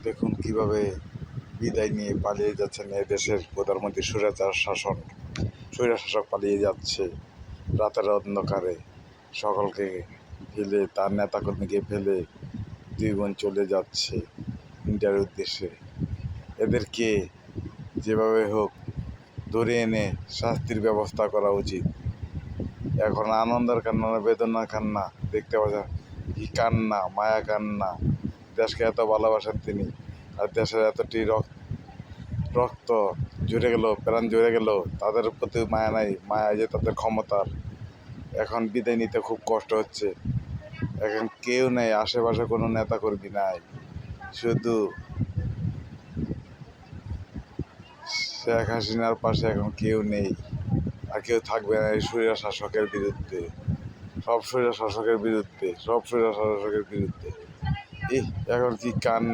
দেখুন কিভাবে বিদায় নিয়ে পালিয়ে যাচ্ছেন এই দেশের প্রধানমন্ত্রী। স্বৈরশাসক পালিয়ে যাচ্ছে রাতের অন্ধকারে, সকলকে ফেলে, তার নেতাকর্মীকে ফেলে 2 বোন চলে যাচ্ছে ইন্ডিয়ার উদ্দেশ্যে। এদেরকে যেভাবে হোক ধরে এনে শাস্তির ব্যবস্থা করা উচিত। এখন আনন্দের কান্না না বেদনার কান্না দেখতে পাচ্ছেন, কি কান্না, মায়া কান্না। দেশকে এত ভালোবাসেন তিনি, আর দেশের এতটি রক্ত জুড়ে গেল, প্রাণ জুড়ে গেল, তাদের প্রতি মায়া নাই। মায়া যে তাদের ক্ষমতার। এখন বিদায় নিতে খুব কষ্ট হচ্ছে। এখন কেউ নেই, আশেপাশে কোনো নেতাকর্মী নাই, শুধু শেখ হাসিনার পাশে এখন কেউ নেই, আর কেউ থাকবে না এই স্বৈরশাসকের বিরুদ্ধে। সব স্বৈরশাসকের বিরুদ্ধে। এখন কি কান